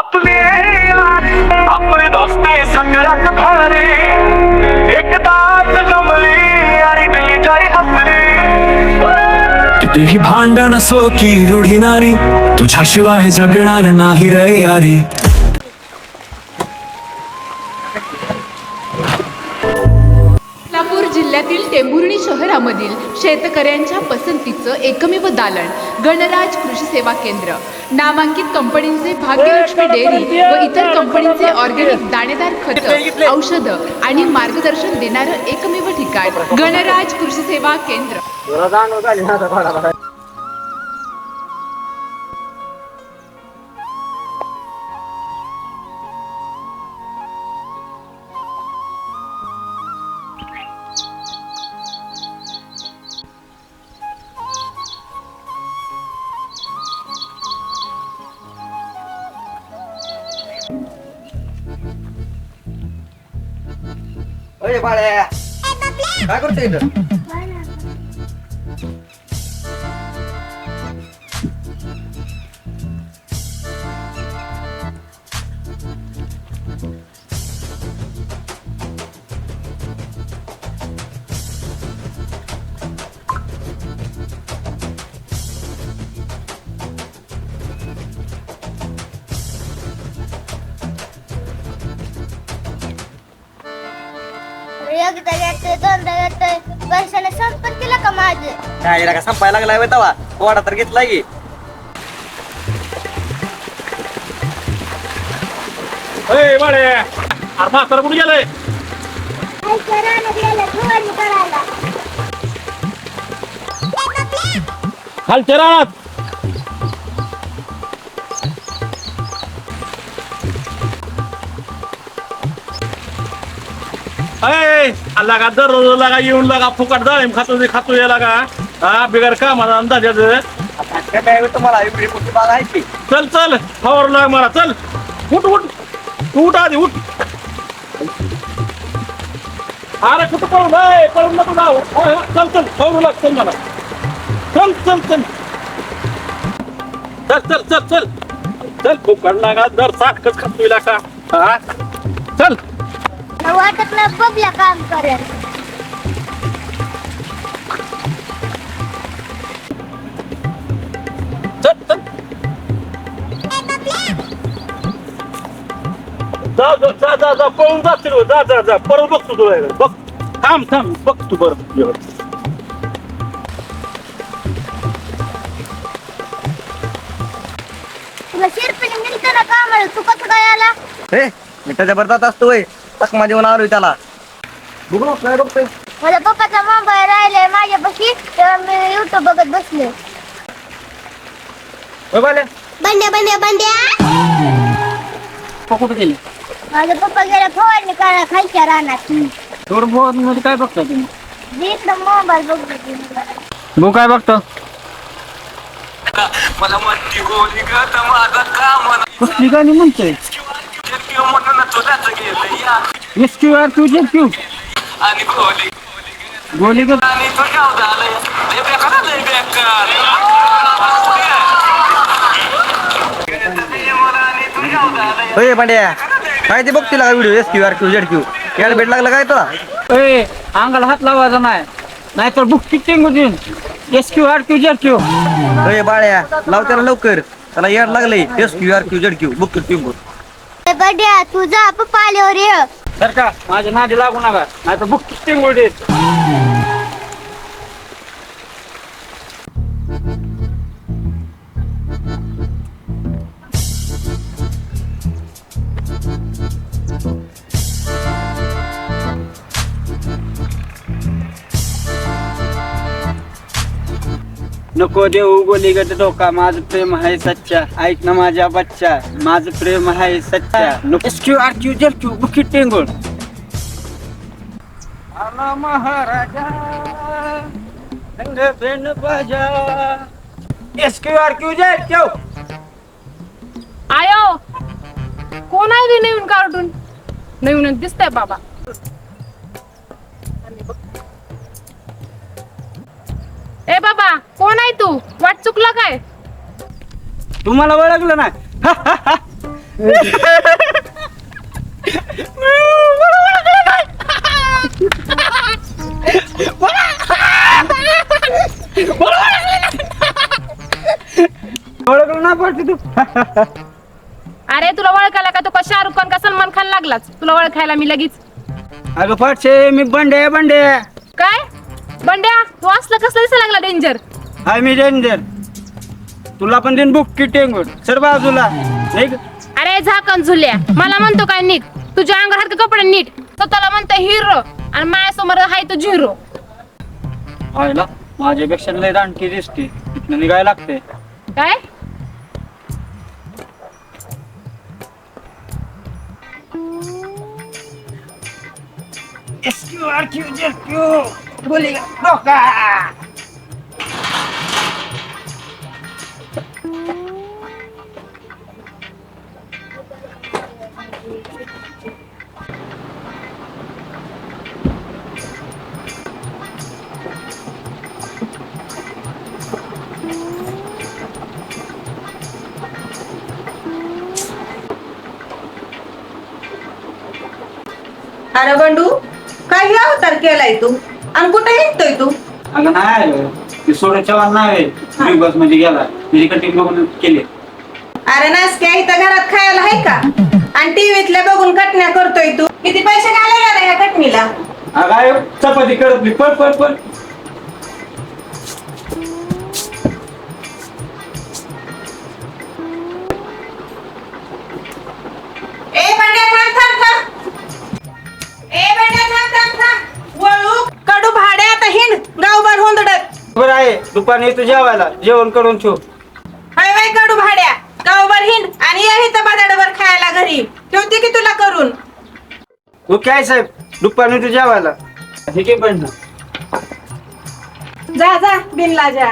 आपले आपले दोस्ती संगरात भारी एकदाच जमली आणि ती जाई हसली कितीही भांडण असो की रूढी नारी तुझ्याशिवाय जगणार नाही रे यारी सोलापूर जिल्ह्यातील टेंभुर्णी शहरामधील शेतकऱ्यांच्या पसंतीचं एकमेव दालन गणराज कृषी सेवा केंद्र. नामांकित कंपनीचे भाग्यलक्ष्मी डेअरी व इतर कंपनीचे ऑर्गॅनिक दाणेदार खतं, औषधं आणि मार्गदर्शन देणारं एकमेव ठिकाण गणराज कृषी सेवा केंद्र. अरे बाळ्या काय करतोय इथं? एकदा घेतोय दोनदा घेतोय पैशाने संपत केला का माझे काय का संपायला लागलाय बे तवा वाडा तर घेतलाय की बाळे अरे म्हातारा कुठे गेलाय खालच्या रानात अल्ला का दररोज लागा येऊन लागा फुकट जाळीम खातो याला का हा बिगर का माझा अंदाज काय तुम्हाला एवढी मोठी बाग आहे की चल चल फवार लाग मला चल उठ उठ तू उठ आधी उठ अरे कुठं पळून नको जाऊ चल चल फवारू लाग चल मला चल चल चल चल चल चल चल चल फुकट लागा दर साखच खातो याला का हा चल वाटत नाही बबल्या काम करेल चल चल जा पळून जातील जा परत बघतो तुला बघ थांब बघ तू बरं तुला शिरपीने मिळतं ना कामाला तू कसं काय आला हे मिठाच्या भरतात असतोय तकमा जेवण आलोय त्याला बघू ना काय बघतोय माझ्या पप्पाचा मोबाईल राहिलाय माझ्यापाशी तेव्हा मी युट्यूब बघत बसले बंड्या बंड्या बंड्या कुठे गेले माझे पप्पा गेला फवारणी करा खालच्या रानात मध्ये काय बघता तुम्ही इकडं मोबाईल बघतो भाऊ काय बघतो मला म्हणती गोली गत माझं काम कसली गाणी म्हणतोय म्हणून तुझ्याच गेलं या SQRQ आणि गोली गोली ग आणि तुझ्या झालंय लय बेकार लय बेकार होय पांड्या काय ते बघतील का व्हिडिओ SQRQ ZQ याला भेट लागला काय तुला ए अंगाला हात लावायचा नाहीतर बुक किटिंग होतील SQRQ होय बाळ्या लाव त्याला लवकर त्याला याड लागलंय SQRQ ZQ बुक टिंगूर बंड्या तुझा पप्पा आल्यावर ये तर का माझ्या नादी लागू नका नाहीतर बुक किटिंग होतील नको देऊ गोली गट डोका माझं प्रेम आहे सच्चा ऐक ना माझ्या बच्चा माझं प्रेम आहे सच्चा नको SQRQ ZQ बुकी टेंगुळ आला महाराजा रंग बेन बाजा SQRQ ZQ आयो कोण आहे ते नवीन कार्टून नवीन दिसतंय बाबा ए बाबा कोण आहे तू वाट चुकला काय तुम्हाला ओळखलं नाही ओळखलं ना पाठी तू. अरे तुला ओळखायला का तू का शाहरुख खान का सलमान खान लागलाच तुला ओळखायला मी लगेच. अगं पाठशे मी बंडे बंडे. काय बंड्या तू असलं कसं दिसायला लागला डेंजर. हाय मी डेंजर. तुला पण दिन बुक की टेंगून सर बाजूला निघ. अरे झाकण झुल्या मला म्हणतो काय नीट तुझ्या अंगावर हात का कपडे नीट स्वतःला म्हणतो हिरो आणि माझ्यासमोर हाय तो झिरो. आयला माझ्यापेक्षा लय रानटी दिसते इथनं निघायला लागते. काय अरे बंडू काय हे अवतार केलाय तू आणि कुठे हिंडतोय तू? अगं नाही आलं ती सोडून चव्हाण नाही बिग बॉस मध्ये गेला मी कटिंग बघून केले. अरे नासक्या इथं घरात खायला आहे का आणि टीव्हीतल्या बघून कटण्या करतोय तू. किती पैसे घालायला रे या कटणीला? अगं चपाती करत मी पळ पळ पळ. ए बंड्या थांब थांब थांब. ए बंड्या थांब थांब थांब. वळू कडू भाडे आता हिंड गावभर हुंदडत. बरं आहे दुपारी येतो जेवायला जेवण करून ठेव. हाय बाई कडू भाड्या गावभर हिंड आणि या इथं बदाडभर खायला घरी ठेवते की तुला करून. ओके आहे साहेब दुपारी येतो जेवायला. ठीक आहे पण जा जा बिनला जा.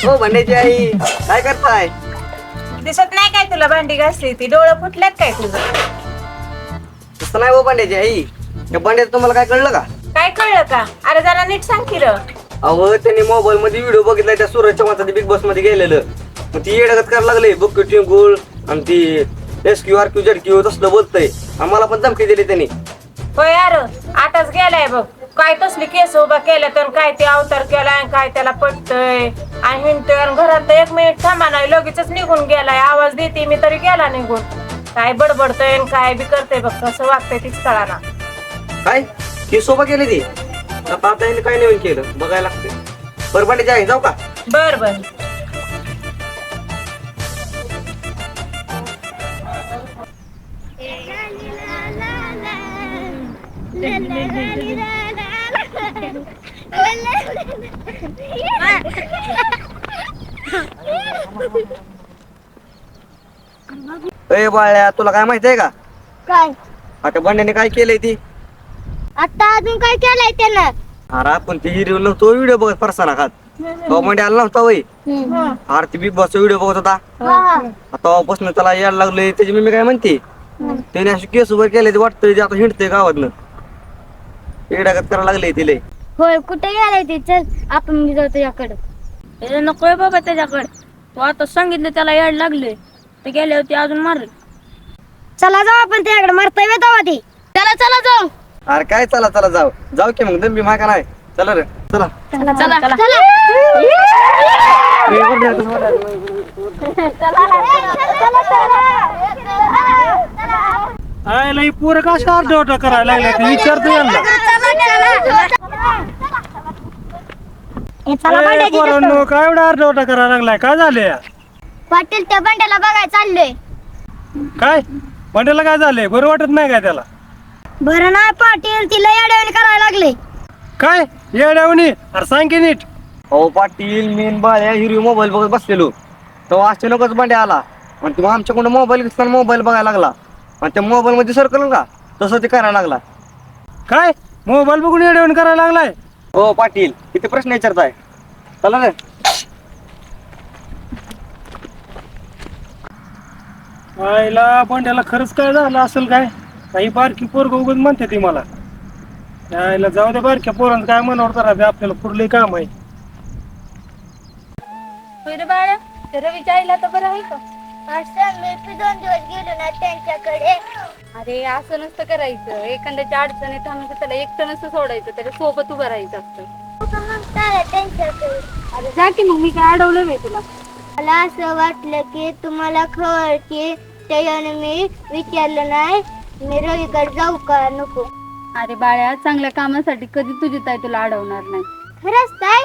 हो भांड्याची आई काय करताय? दिसत नाही काय तुला भांडी घासली ती डोळं फुटल्यात काय तुझं? तसं नाही हो भांड्याची आई. या भांड्याचं तुम्हाला काय कळलं का? काय कळलं का? अरे जरा नीट सांग की र. अहो त्यांनी मोबाईल मध्ये व्हिडिओ बघितलाय त्या सूरज चव्हाणचा बिग बॉस मध्ये गेलेलं. मग ती येडगत करायला लागले बुक टिंगुळ आणि ती SQRQ ZQ तसलं बोलतय. आम्हाला पण धमकी दिली त्यांनी. होय यार आताच गेलाय बघ काय तसली केस उभा केल्या तर काय ते अवतार केलाय काय त्याला पटतय आणि हिंडतोय आणि घरात 1 मिनिट थांबा नाही लगेचच निघून गेलाय. आवाज देते मी तरी गेला निघून. काय बडबडतय आणि काय बी करतय बघ कसं वागतंय तीच कळाना. काय ती सोबत गेली ती? आता आता यांनी काय नवीन केलं बघायला लागते. बरं भांड्याची आई जाऊ का? बर बर. ए बाळ्या तुला काय माहित आहे का? काय आता भांड्याने काय केलंय ती? आता अजून काय केलंय त्यानं? अरे आपण ती हिरो तो व्हिडिओ बघत फरसाना खात तो भांड्या आला नव्हता वय. अरे ती बिग बॉसचा व्हिडिओ बघत होता. तेव्हापासून त्याला यायला लागले. त्याची मी काय म्हणते त्याने अशी केस उभं केले ते वाटतंय आता हिंडते गावातनं. येडागत करायला लागले तिले. होय कुठे गेलाय ते? चल आपण जाऊ तुझ्याकडे. नकोय बाबा त्याच्याकडे. तू आता सांगितलं त्याला याड लागले ते गेले होते अजून मारले. चला जाऊ आपण त्याकडे मरतोय बे तेव्हा ती. चला चला जाऊ. अरे काय चला चला जाऊ जाऊ की मग दम बी मागा नाही. चला रे चला. चला चला चला. आयला ही पोरं कशा अर्धवटा करायला लागल्या ते विचारतो यांना. ए, पोरांनो, काय एवढा अर्धवटा करायला लागलाय काय झाले? पाटील त्या बंड्याला बघाय चाललोय. काय बंड्याला काय झालंय? बरं वाटत नाही काय त्याला? बरं नाही पाटील तिला येड्यावानी करायला लागले. काय येड्यावनी? अरे सांग की नीट. हो पाटील मेन बाळ्या हिरवी मोबाईल बघत बसलेलो तेव्हा अचानकच भांड्या आला आणि तेव्हा आमच्याकडून मोबाईल बघायला लागला आणि त्या मोबाईल मध्ये सर्कल का तसं ते करायला लागला. काय मोबाईल बघून येड्यावणी करायला लागलाय? हो पाटील किती प्रश्न विचारताय चला रे. आईला बंड्याला खरंच काय झालं असेल काय काही बारकी पोरग उगत म्हणते ती मला. आईला जाऊ दे बारक्या पोरांचं काय मनावर तर आपल्याला पुरले काम आहे. बाळा रवीच्या आईला तर बरं आहे का? असं मी पण 2 दिवस गेलो ना त्यांच्याकडे. अरे असं नसतं करायचं. एखाद्याच्या अडचणीत थांबायचं, त्याला एकटं नसतं सोडायचं, त्याच्या सोबत उभं राहायचं असतं. चला त्यांच्याकडे. अरे जा की मग, मी काय अडवलं नाही तुला. मला असं वाटलं की तुम्हाला खबर की त्याने मी विचारलं नाही मी रवीकडे जाऊ का नको. अरे बाळ्या, चांगल्या कामासाठी कधी तुझी ताई तुला अडवणार नाही. खरंच ताई?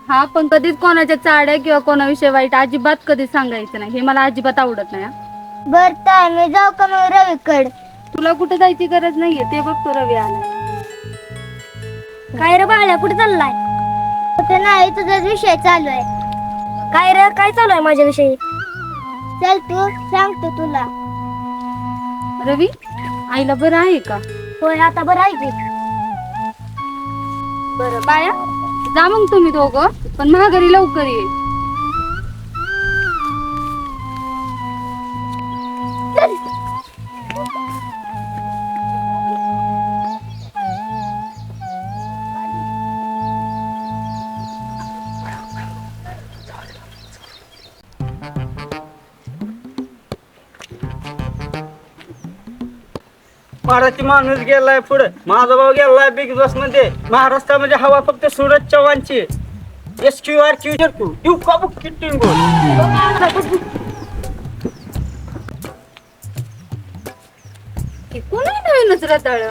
हा, पण कधीच कोणाच्या चाड्या किंवा कोणाविषयी वाईट अजिबात कधी सांगायचं नाही. हे मला अजिबात आवडत नाही. बर ताई मी जाऊ का मग रवीकडे? तुला कुठे जायची गरज नाहीये, ते बघतो रवी आला. काय रे बाळा कुठे चाललाय? कुठे नाही तुझाच विषय चालू आहे. काय रे काय चालू आहे माझ्याविषयी? चल तू सांगतो तुला. रवी, आईला बरं आहे का? होय आता बरं आहे की. बरं बाळ्या, जा मग तुम्ही दोघं, पण महाघरी लवकर ये. महाराष्ट्र माणूस गेलाय पुढे, माझा भाऊ गेलाय बिग बॉस मध्ये. महाराष्ट्रामध्ये हवा फक्त सूरज चव्हाणची. SQRQ यू का बुक किटिंग. कोणी नवीनच रताळ.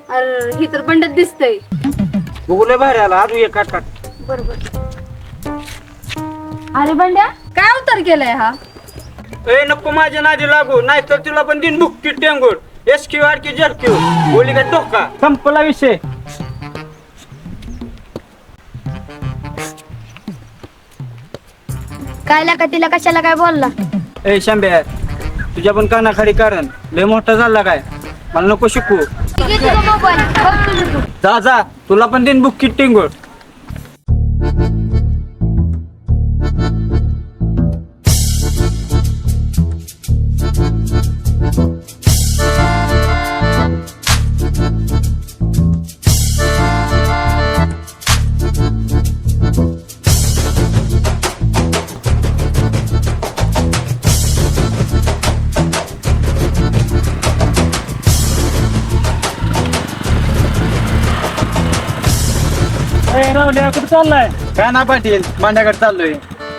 अरे ही तर बंडत दिसतय. बघूले बाहेर आला अजून एक काट. बरोबर. अरे बंड्या, काय अवतार केलाय हा? ए नको माझ्या नादी लागू, नाही तर तुला पण दिन बुक किटिंग. SQRQ बोली का धोका. संपला विषय. काय लागा तिला कशाला काय बोलला? ए शांब्या, तुझ्या पण कानाखाली कारण लय मोठा झाला काय, मला नको शिकू. जा जा, तुला पण दिन बुक किटिंग. रावल्या कुठे चाललाय? काय ना पाटील, मांड्याकडे चाललोय.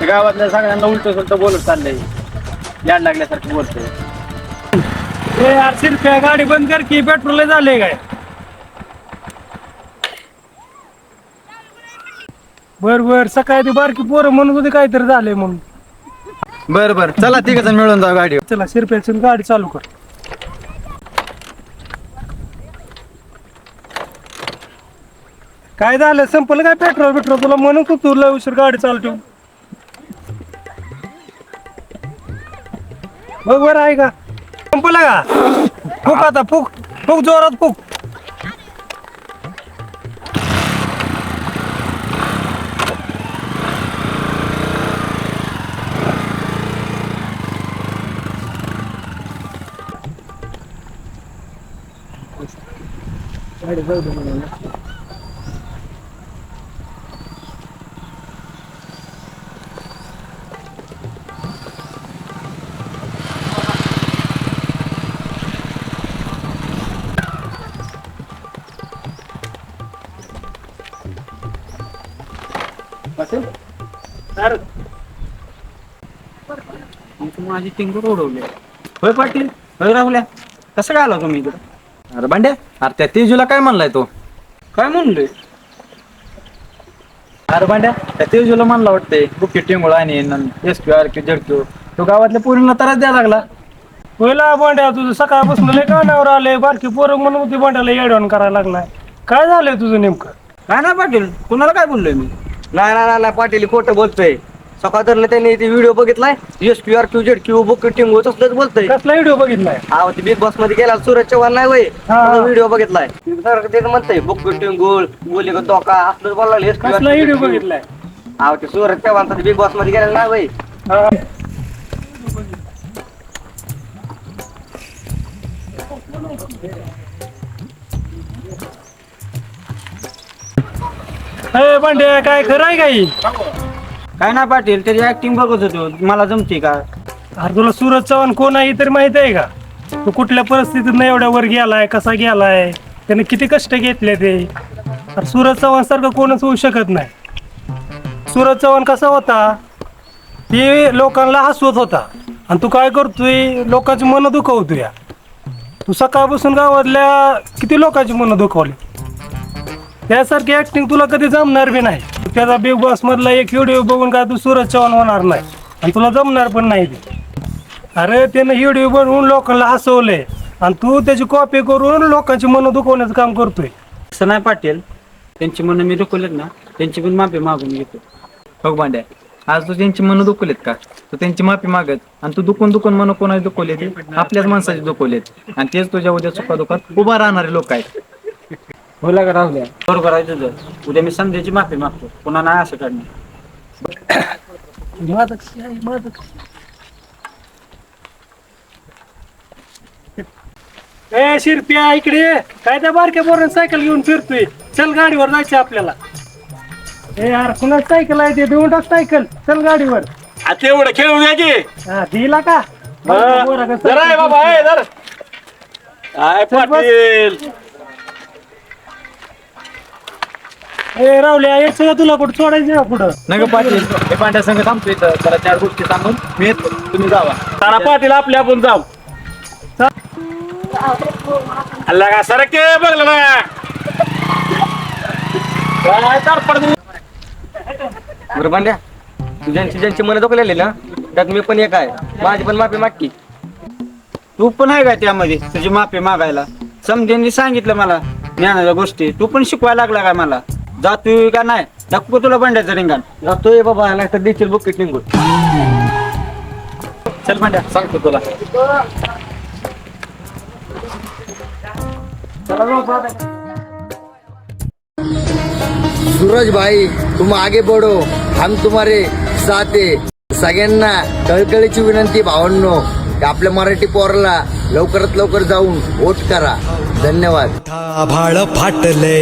गावातल्या सगळ्यांना उलट सुलट बोलत चाललंय. याड लागल्यासारखं बोलतोय. ए आरसील गाडी बंद कर की पेट्रोल झाले काय? बर बर, सकाळी ती बारकी पोरं म्हणत होती काहीतरी झालंय म्हणून. बर बर, चला तिघ जण मिळून जाऊ गाडी. चला शिरप्याची गाडी चालू कर. काय झालं, संपलं काय पेट्रोल तुला म्हणून तू तुला उशीर गाडी चालू ठेवून. बघ बरं आहे का? संपलं का? फुक आता, फुक फुक जोरात फुक. माझी टिंगर उडवली. होय पाटील, होय राहुल्या, कसं काय आला तुम्ही इकडे? अरे भांड्या, अरे त्या तेजूला काय म्हणलाय तो? काय म्हणलोय? अरे भांड्या, त्या तेजूला म्हणला वाटतंय बुकी टिंगोळ आणि SQRQ तो गावातल्या पोरींना त्रास द्यायला लागला. पहिला बंड्या तुझं सकाळपासून लय कानावर आलंय. बारकी पोरं म्हणून होती बंड्याला येडवण करायला लागलाय. काय झालंय तुझं नेमकं? काय ना पाटील, कुणाला काय बोललोय मी? नाही पाटील खोटं बोलतोय. सकाळ धरलं त्यांनी ते व्हिडिओ बघितलाय SQRQ ZQ बुक टिंगू तसलंच बोलतोय. कसला व्हिडिओ बघितलाय? हा ते बिग बॉस मध्ये गेला सूरज चव्हाण नाही वय हा. व्हिडिओ बघितलाय. ते म्हणतंय बुक टिंगूळ बोली का धोका असलं बोलायला कसला व्हिडिओ बघितलाय? हा ते सूरज चव्हाण बिग बॉस मध्ये गेला नाही वय. हा. ए बंड्या, काय खरं आहे काही? काय ना पाटील त्याची ऍक्टिंग बघत होतो, मला जमते का? अरे तुला सूरज चव्हाण कोण आहे तरी माहित आहे का? तो कुठल्या परिस्थितीत एवढ्या वर गेलाय, कसा गेलाय, त्याने किती कष्ट घेतले ते. अरे सूरज चव्हाण सारखं कोणच होऊ शकत नाही. सूरज चव्हाण कसा होता, ते लोकांना हसवत होता आणि तू काय करतोय, लोकांची मनं दुखवतोय. तू सकाळपासून गावातल्या किती लोकांची मनं दुखवली. त्यासारखी ऍक्टिंग तुला कधी जमणार बी नाही. त्याचा बिग बॉस मधला एक व्हिडिओ बघून काय तू सूरज चव्हाण होणार नाही आणि तुला जमणार पण नाही ते. अरे त्यानं व्हिडिओ बनवून लोकांना हसवलंय आणि तू त्याची कॉपी करून लोकांची मनं दुखवण्याचं काम करतोय. असं नाही पाटील, त्यांची मनं मी दुखवलेत ना, त्यांची पण माफी मागून घेतो. बघ भांड्या, आज तू त्यांची मनं दुखवलेत का, तू त्यांची माफी मागत आणि तू दुखून मनं कोणाची दुखवले ते आपल्याच माणसाचे दुखवलेत आणि तेच तुझ्या उद्या सुखादुखात उभा राहणारे लोक आहेत. बोला का राहू द्या, बरोबर आहे तुझं. उद्या मी संध्याची माफी मागतो, पुन्हा नाही असं करणार. ए शिरप्या, इकडे ये. काय त्या बारक्या पोरानं सायकल घेऊन फिरतोय? चल गाडीवर जायचं आपल्याला. ए यार, कुणा सायकल आहे ते देऊन टाक सायकल. चल गाडीवर. तेवढं खेळू द्या की. हा, दिला का? बारक्या पोरानं जरा आहे सायकल बाबा, आहे जरा. काय चल बस. पाटील, ए रावल्या, यायचं का तुला कुठं सोडायचं का कुठं? नग पाटील, हे भांड्या संघ थांबतो इथं, त्याला 4 गोष्टी सांगून मी येतो, तुम्ही जावा. तारा पाटील आपल्या आपण जाऊ. अल्ला का सरक के बघलं ना. काय तारपड. बरं भांड्या, ज्यांची मनं दुखलेली ना त्यात मी पण एक आहे. माझी पण माफी मागकी. तू पण आहे का त्यामध्ये तुझी माफी मागायला? समजेंनी सांगितलं मला ज्ञानाच्या गोष्टी, तू पण शिकवायला लागला का मला? जातोय का नाही? दाखवू तुला बंड्याचं रिंगण. जातोय बाबा, नाही तर देखील बुक टिंगूळ. चल भांड्या, सांगतो तुला. सूरज भाई, तुम आगे बढ़ो, हम तुम्हारे साथ है. सगळ्यांना कळकळीची विनंती भावांनो, की आपल्या मराठी पोराला लवकरात लवकर जाऊन वोट करा. धन्यवाद. आभाळ फाटले